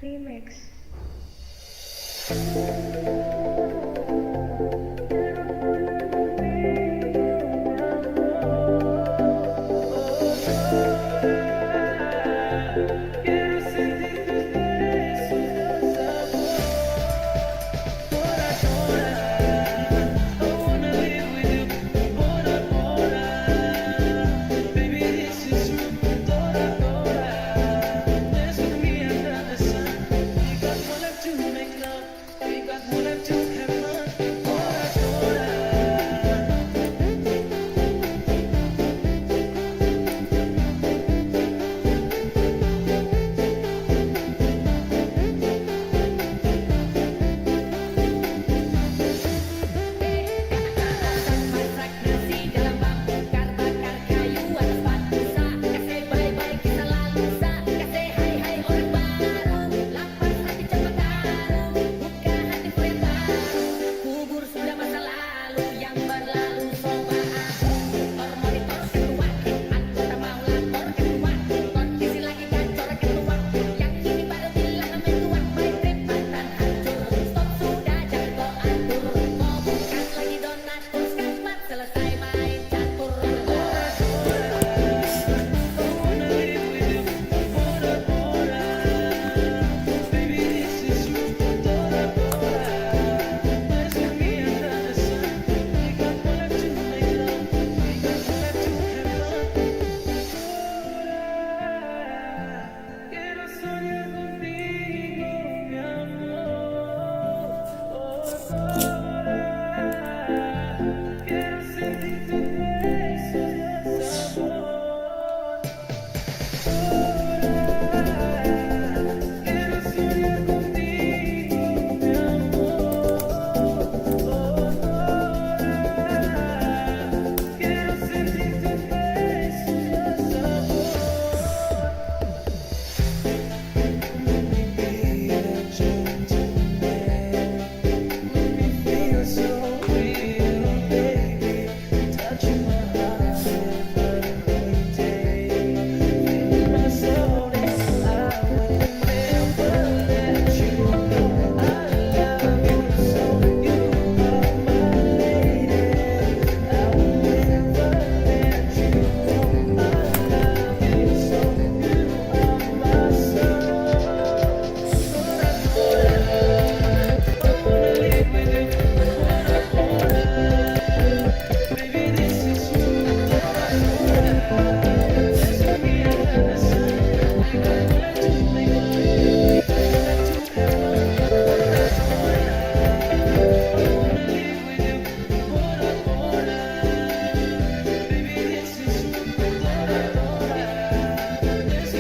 Remix.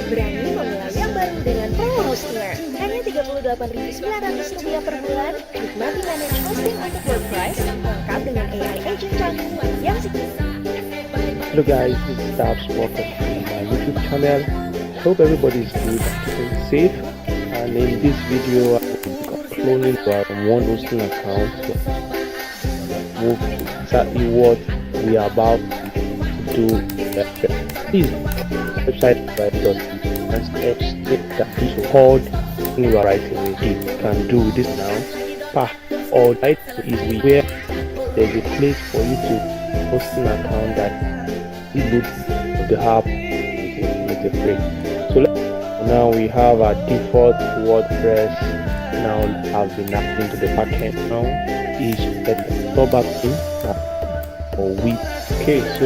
Berani memulai yang baru dengan promo hostingan. Hanya Rp38.900 per bulan. Nikmati manage hosting untuk wordpress lengkap dengan AI agent canggih yang Hello guys, this is Tabs. Welcome to my YouTube channel. Hope everybody is good and safe. And in this video, I'm cloning our one hosting account to move exactly what we are about to do. Please website that is called you are writing. You can do this now. Or right is where there's a place for you to host an account that it looks the app with a free. So now we have our default WordPress. Now have been added into the backend. Now is the back in or we okay. So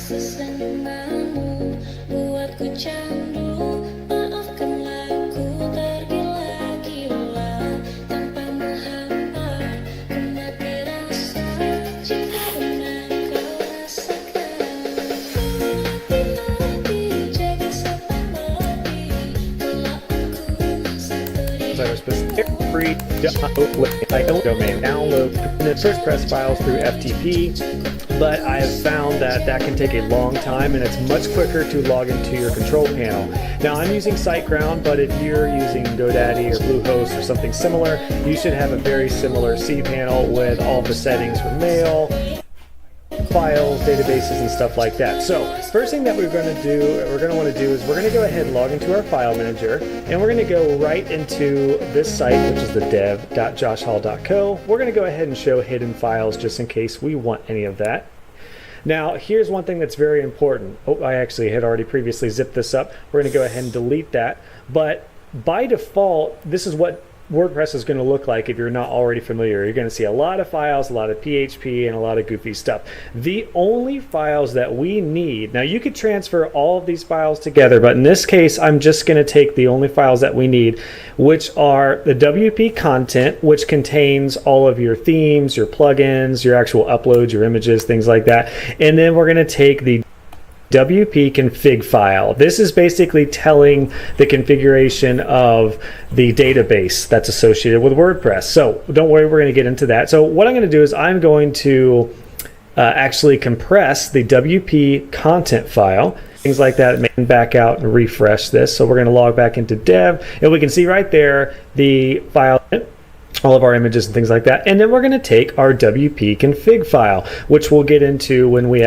sesenyumanmu buatku candu, maafkanlah ku tergila-gila tanpa menghampa, mati rasa jika benar kau rasakan. Hati-hati jaga sepamati, kalau aku satu di free domain. Download the WordPress files through FTP, but I have found that that can take a long time and it's much quicker to log into your control panel. Now I'm using SiteGround, but if you're using GoDaddy or Bluehost or something similar, you should have a very similar cPanel with all the settings for mail, files, databases, and stuff like that. So first thing that we're going to want to do is we're going to go ahead and log into our file manager, and we're going to go right into this site, which is the dev.joshhall.co. We're going to go ahead and show hidden files just in case we want any of that. Now here's one thing that's very important. Oh, I actually had already previously zipped this up. We're going to go ahead and delete that, but by default this is what WordPress is going to look like if you're not already familiar. You're going to see a lot of files, a lot of PHP, and a lot of goofy stuff. The only files that we need, now you could transfer all of these files together, but in this case I'm just going to take the only files that we need, which are the WP content, which contains all of your themes, your plugins, your actual uploads, your images, things like that. And then we're going to take the WP config file. This is basically telling the configuration of the database that's associated with WordPress. So don't worry, we're going to get into that. So what I'm going to do is I'm going to actually compress the WP content file, things like that, and back out and refresh this. So we're going to log back into dev, and we can see right there the file, all of our images and things like that. And then we're going to take our WP config file, which we'll get into when we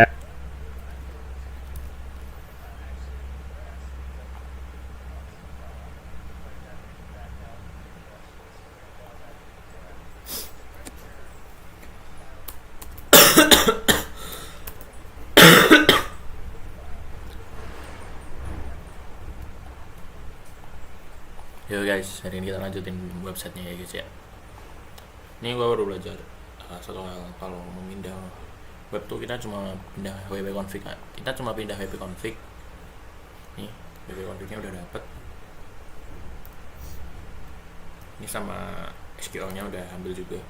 Yo guys, hari ini kita lanjutin websitenya ya guys ya. Ini gue baru belajar soal kalau memindah web tuh kita cuma pindah wp config. Kita cuma pindah wp config. Nih wp confignya udah dapet. Ini sama SQL-nya udah ambil juga.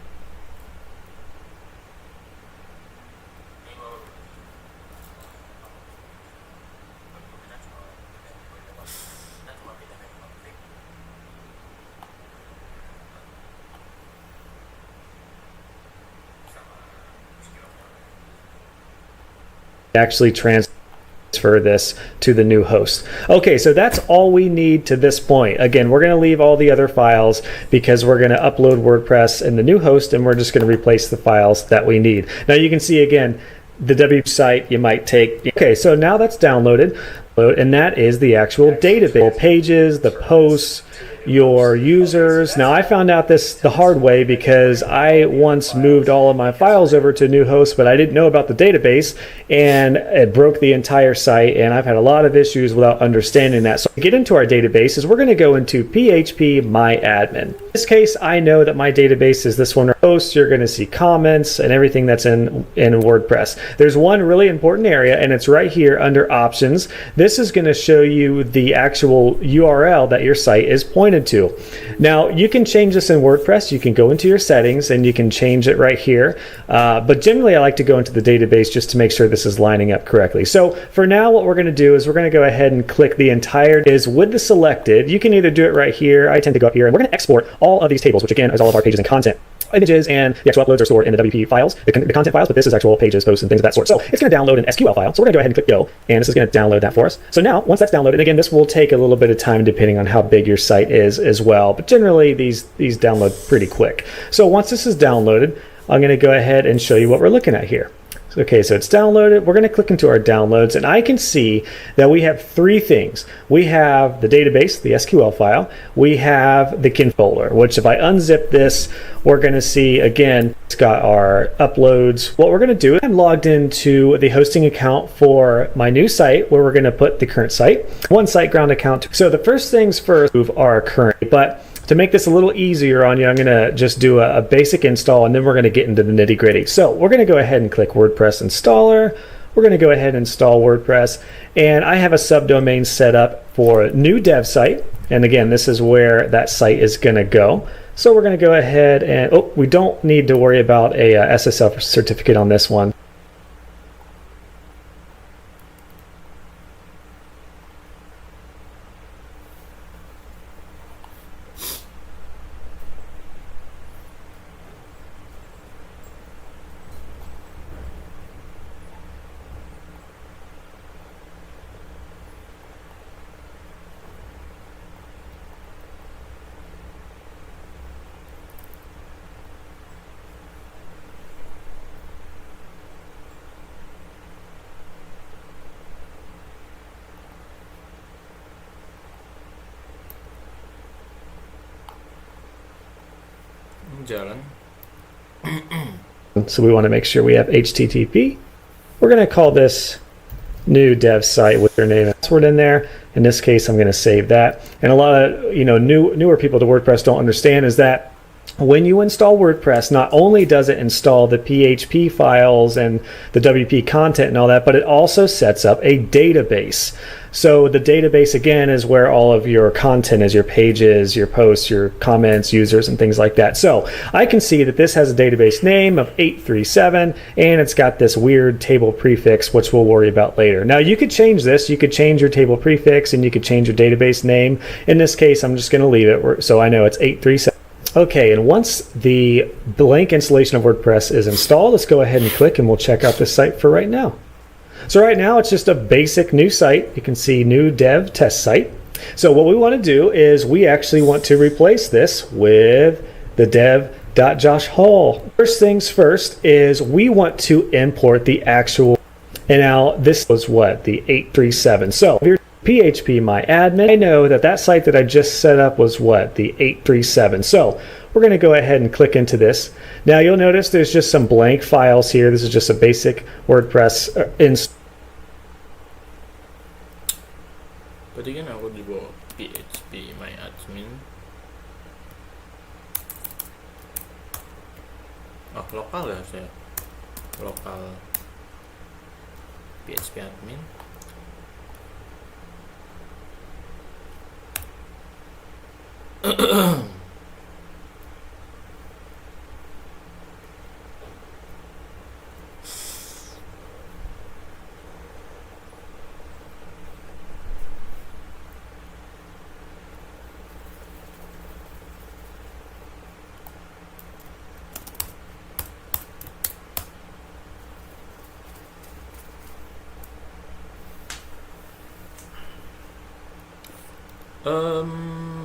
actually transfer this to the new host. Okay, so that's all we need to this point. Again, we're going to leave all the other files because we're going to upload WordPress in the new host, and we're just going to replace the files that we need. Now you can see again the W site you might take. Okay, so now that's downloaded, and that is the actual database, pages, the posts, your users. Now I found out this the hard way because I once moved all of my files over to a new host, but I didn't know about the database, and it broke the entire site, and I've had a lot of issues without understanding that. So to get into our database is we're going to go into PHP My Admin. In this case, I know that my database is this one. Hosts, you're going to see comments and everything that's in WordPress. There's one really important area, and it's right here under options. This is going to show you the actual URL that your site is pointed to. Now you can change this in WordPress. You can go into your settings and you can change it right here, but generally I like to go into the database just to make sure this is lining up correctly. So for now what we're going to do is we're going to go ahead and click the entire is with the selected. You can either do it right here. I tend to go up here, and we're going to export all of these tables, which again is all of our pages and content. Images and the actual uploads are stored in the WP files, the content files, but this is actual pages, posts, and things of that sort. So it's going to download an SQL file. So we're going to go ahead and click go, and this is going to download that for us. So now, once that's downloaded, and again, this will take a little bit of time depending on how big your site is as well, but generally these download pretty quick. So once this is downloaded, I'm going to go ahead and show you what we're looking at here. Okay, so it's downloaded. We're going to click into our downloads, and I can see that we have three things. We have the database, the SQL file. We have the kin folder, which if I unzip this, we're going to see, again, it's got our uploads. What we're going to do, I'm logged into the hosting account for my new site, where we're going to put the current site, one SiteGround account. So the first things first, move our current, but to make this a little easier on you, I'm going to just do a basic install, and then we're going to get into the nitty gritty. So we're going to go ahead and click WordPress installer. We're going to go ahead and install WordPress, and I have a subdomain set up for new dev site, and again, this is where that site is going to go. So we're going to go ahead and, oh, we don't need to worry about a SSL certificate on this one. jalan. So we want to make sure we have HTTP. We're going to call this new dev site with their name and password in there. In this case, I'm going to save that. And a lot of newer people to WordPress don't understand is that when you install WordPress, not only does it install the PHP files and the WP content and all that, but it also sets up a database. So the database, again, is where all of your content is, your pages, your posts, your comments, users, and things like that. So I can see that this has a database name of 837, and it's got this weird table prefix, which we'll worry about later. Now, you could change this. You could change your table prefix, and you could change your database name. In this case, I'm just going to leave it so I know it's 837. Okay, and once the blank installation of WordPress is installed, let's go ahead and click and we'll check out this site for right now. So right now it's just a basic new site. You can see new dev test site. So what we want to do is we actually want to replace this with the dev.joshhall. First things first is we want to import the actual, and now this was what, the 837. So if you're PHP my admin, I know that site that I just set up was what, the 837. So we're going to go ahead and click into this. Now you'll notice there's just some blank files here. This is just a basic WordPress install. Berarti kan aku di bawah PHP my admin. Oh, lokal ya saya. Lokal PHP admin.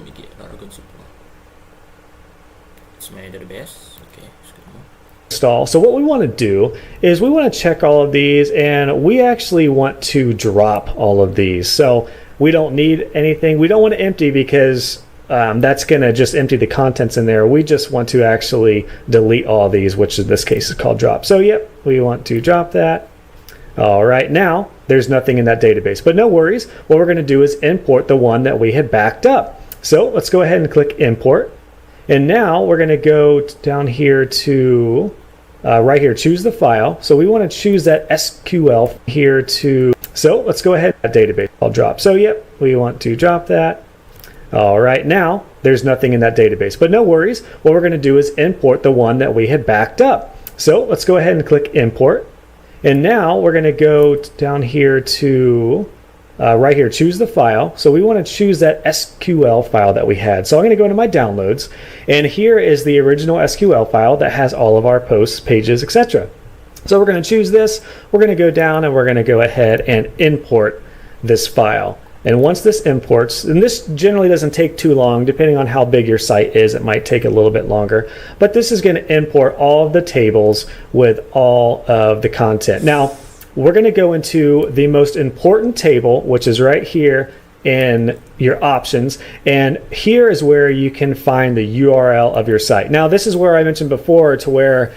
Iki laragon support. It's my database. Okay, install. So what we want to do is we want to check all of these, and we actually want to drop all of these. So we don't need anything. We don't want to empty because that's going to just empty the contents in there. We just want to actually delete all these, which in this case is called drop. So yep, we want to drop that. All right, now there's nothing in that database, but no worries. What we're going to do is import the one that we had backed up. So let's go ahead and click import. And now we're going to go down here to right here, choose the file. So we want to choose that SQL here to, so let's go ahead, that database I'll drop. So yep, we want to drop that. All right, now there's nothing in that database, but no worries. What we're going to do is import the one that we had backed up. So let's go ahead and click import. And now we're going to go down here to right here, choose the file. So we want to choose that SQL file that we had. So I'm going to go into my downloads, and here is the original SQL file that has all of our posts, pages, etc. So we're going to choose this. We're going to go down and we're going to go ahead and import this file. And once this imports, and this generally doesn't take too long, depending on how big your site is, it might take a little bit longer, but this is going to import all of the tables with all of the content. Now, we're going to go into the most important table, which is right here in your options, and here is where you can find the URL of your site. Now, this is where I mentioned before to where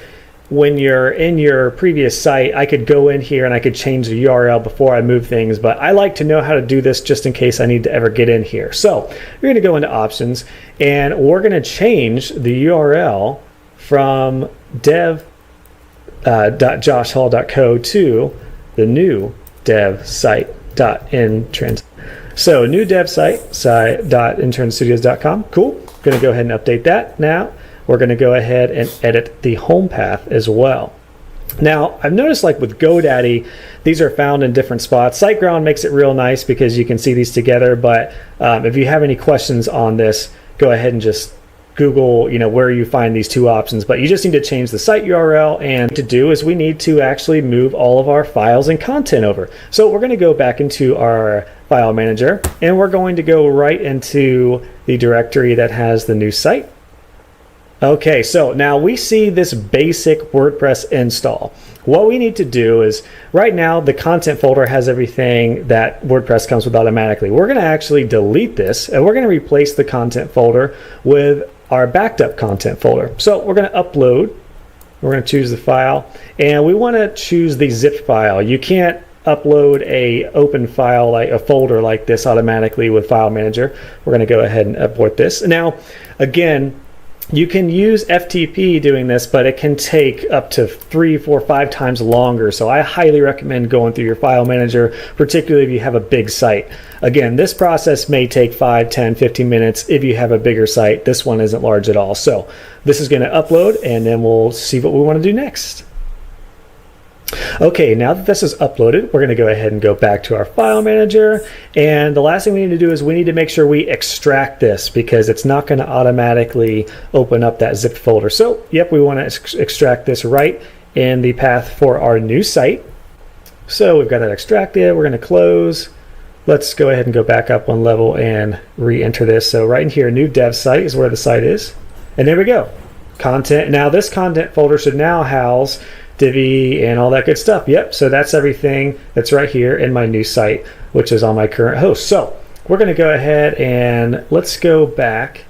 when you're in your previous site, I could go in here and I could change the URL before I move things, but I like to know how to do this just in case I need to ever get in here. So we're going to go into options, and we're going to change the URL from dev.joshhall.co to the new dev site.intrans. So new dev site.internstudios.com. Cool. Going to go ahead and update that now. We're going to go ahead and edit the home path as well. Now, I've noticed like with GoDaddy, these are found in different spots. SiteGround makes it real nice because you can see these together, but if you have any questions on this, go ahead and just Google, where you find these two options, but you just need to change the site URL, and to do is we need to actually move all of our files and content over. So we're going to go back into our file manager, and we're going to go right into the directory that has the new site. Okay, so now we see this basic WordPress install. What we need to do is, right now the content folder has everything that WordPress comes with automatically. We're going to actually delete this, and we're going to replace the content folder with our backed up content folder. So we're going to upload. We're going to choose the file, and we want to choose the zip file. You can't upload a open file, like a folder like this, automatically with File Manager. We're going to go ahead and import this. Now, again, you can use FTP doing this, but it can take up to 3, 4, 5 times longer. So I highly recommend going through your File Manager, particularly if you have a big site. Again, this process may take 5, 10, 15 minutes if you have a bigger site. This one isn't large at all. So this is going to upload, and then we'll see what we want to do next. Okay, now that this is uploaded, we're going to go ahead and go back to our File Manager, and the last thing we need to do is we need to make sure we extract this, because it's not going to automatically open up that zipped folder. So yep, we want to extract this right in the path for our new site. So we've got that extracted. We're going to close. Let's go ahead and go back up one level and re-enter this. So right in here, new dev site is where the site is, and there we go, content. Now this content folder should now house Divi and all that good stuff. Yep, so that's everything that's right here in my new site, which is on my current host. So we're going to go ahead and let's go back,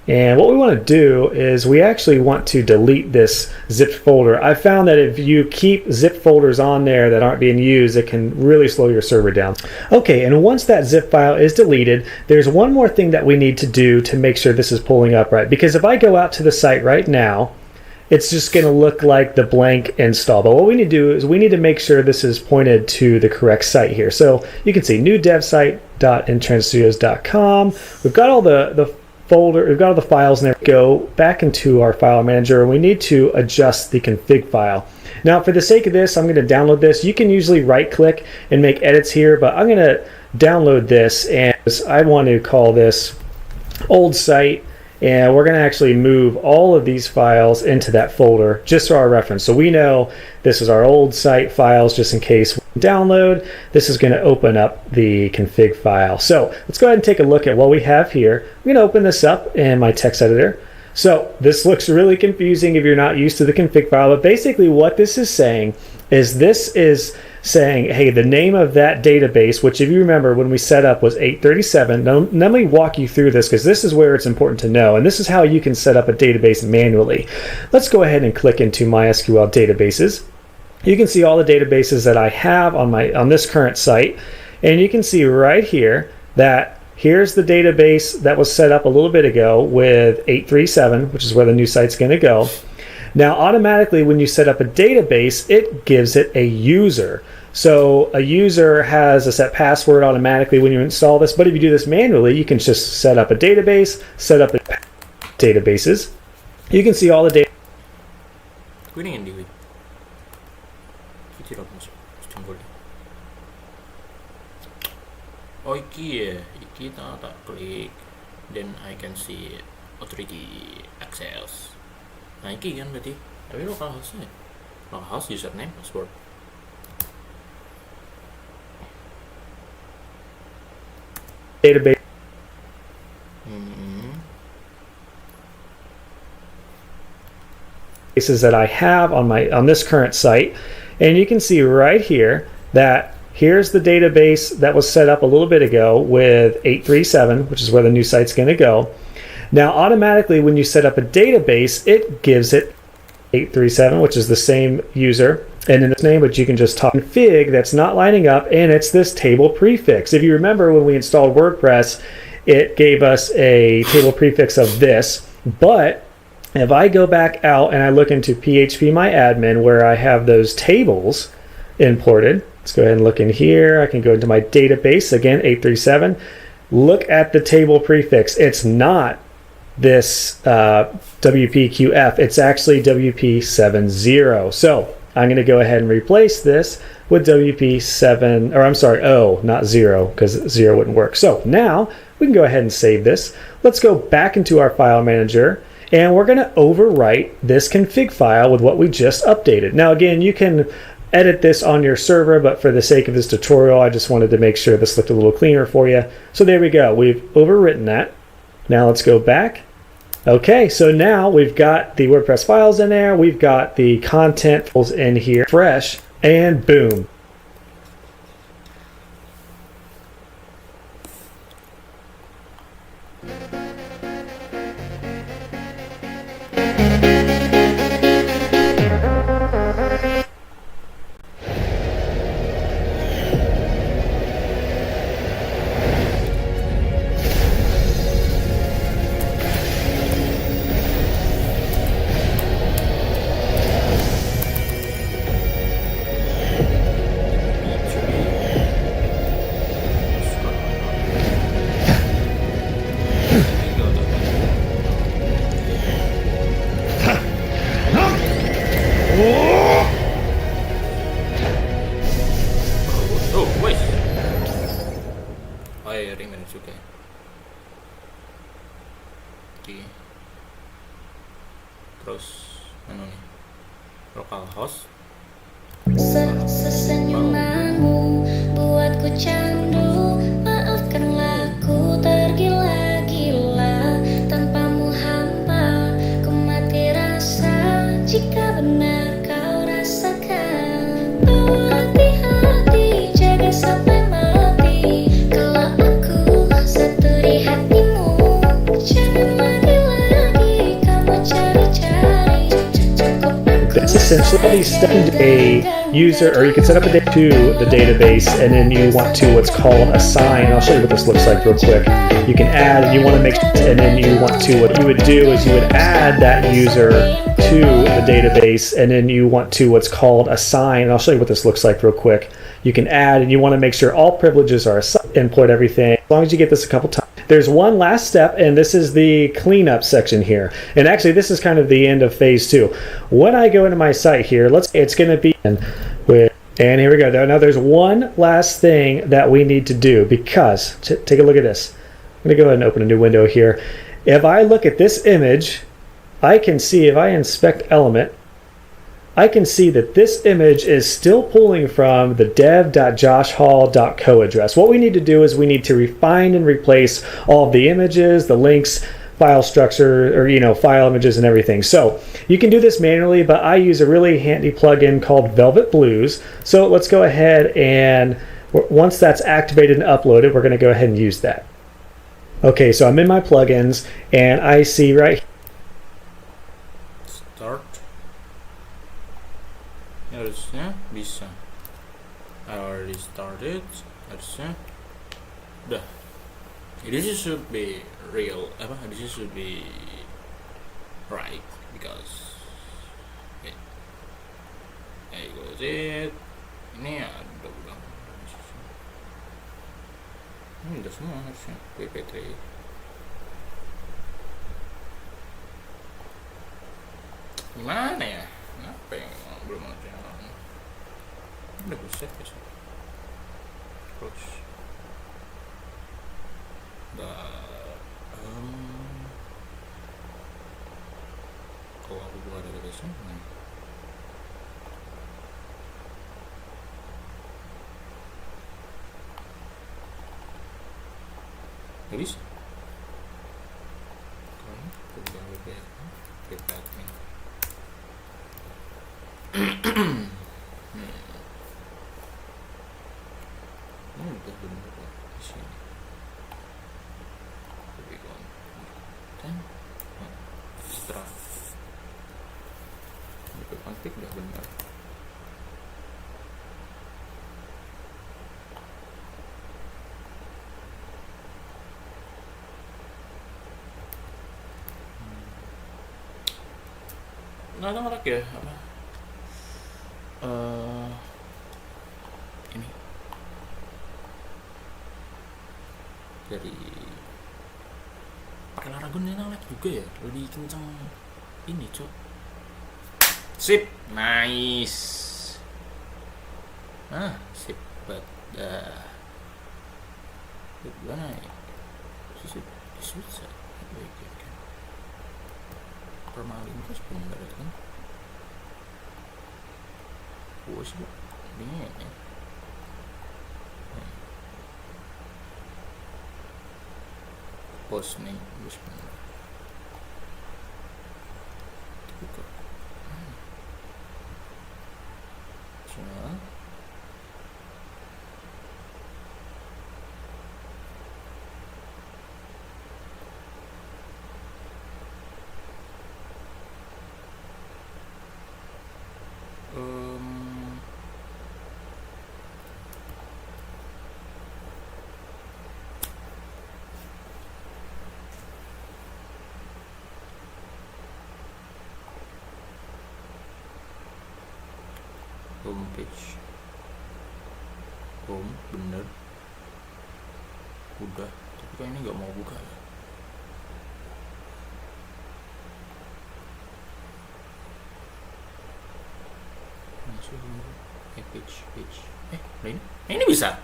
and what we want to do is we actually want to delete this zipped folder. I found that if you keep zip folders on there that aren't being used, it can really slow your server down. Okay, and once that zip file is deleted, there's one more thing that we need to do to make sure this is pulling up right, because if I go out to the site right now, it's just going to look like the blank install. But what we need to do is we need to make sure this is pointed to the correct site here. So you can see new dev site.internetstudios.com. We've got all the folder, we've got all the files in there. Go back into our File Manager, and we need to adjust the config file. Now, for the sake of this, I'm going to download this. You can usually right click and make edits here, but I'm going to download this, and I want to call this old site. And we're going to actually move all of these files into that folder just for our reference. So we know this is our old site files, just in case we download. This is going to open up the config file. So let's go ahead and take a look at what we have here. I'm going to open this up in my text editor. So this looks really confusing if you're not used to the config file, but basically what this is saying is hey, the name of that database, which if you remember when we set up was 837. Now, let me walk you through this, because this is where it's important to know, and this is how you can set up a database manually. Let's go ahead and click into MySQL databases. You can see all the databases that I have on this current site, and you can see right here that here's the database that was set up a little bit ago with 837, which is where the new site's going to go. Now, automatically, when you set up a database, it gives it a user. So a user has a set password automatically when you install this, but if you do this manually, you can just set up a database, set up databases. You can see all the data. Kuning di Iki masuk jempol. Oh iki ya, iki tak klik, then I can see authority access. Nah iki kan berarti, tapi localhost-nya, localhost username password. Database. Bases that I have on this current site, and you can see right here that here's the database that was set up a little bit ago with 837, which is where the new site's going to go. Now, automatically, when you set up a database, it gives it 837, which is the same user, and in this name, but you can just type config that's not lining up, and it's this table prefix. If you remember when we installed WordPress, it gave us a table prefix of this, but if I go back out and I look into phpMyAdmin where I have those tables imported, let's go ahead and look in here. I can go into my database, again, 837. Look at the table prefix. It's not this WPQF, it's actually WP70. So I'm going to go ahead and replace this with WP7, or I'm sorry, O, not 0, because 0 wouldn't work. So now we can go ahead and save this. Let's go back into our File Manager, and we're going to overwrite this config file with what we just updated. Now again, you can edit this on your server, but for the sake of this tutorial, I just wanted to make sure this looked a little cleaner for you. So there we go. We've overwritten that. Now let's go back. Okay, so now we've got the WordPress files in there. We've got the content files in here, fresh, and boom. masuk ya. Oke. Terus mana nih? Localhost. Sesenyumanmu buatku candu. Maafkanlah ku tergila-gila. Tanpamu hampa ku mati rasa. Jika benar kau rasakan, bawa hati-hati, jaga sampai mati. Kalau aku satu di hatimu, jangan lagi-lagi kamu cari-cari. Cukup aku That's essentially setting a user, or you can set up a date to the database, and then you want to what's called assign. I'll show you what this looks like real quick. You can add, and you want to make, and then you want to, what you would do is you would add that user to the database, and then you want to what's called assign. And I'll show you what this looks like real quick. You can add, and you want to make sure all privileges are assigned, import everything. As long as you get this a couple times. There's one last step, and this is the cleanup section here. And actually, this is kind of the end of phase 2. When I go into my site here, it's going to be with, and here we go. Now there's one last thing that we need to do, because take a look at this. I'm going to go ahead and open a new window here. If I look at this image, I can see, if I inspect element, I can see that this image is still pulling from the dev.joshhall.co address. What we need to do is we need to refine and replace all of the images, the links, file structure, or file images and everything. So you can do this manually, but I use a really handy plugin called Velvet Blues. So let's go ahead and once that's activated and uploaded, we're going to go ahead and use that. Okay, so I'm in my plugins, and I see right Start. Harusnya bisa. I already started. Harusnya udah. This should be real. This should be right because goes it. Ini ada ulang. Ini udah semua harusnya. PP3. Gimana ya? Kenapa yang belum ada? Udah gue set ya. Terus kalau aku buka database nya nggak bisa. Kalau aku buka wp admin. Ini udah bener kok di sini. Lebih konten. Setelah config udah bener. Nggak ada ngerak ya apa? Ini dari pakai laragon yang lag juga ya, lebih kencang ini cok. Sip, nice. Sip banget dah. Gimana ya? Susah. Baik kan. Permalin terus bener kan? Sih ini ya. Post nih, terus bener. Buka. Soal. Homepage, home bener, udah. Tapi kan ini nggak mau buka ya. Masuk page. Nah ini bisa.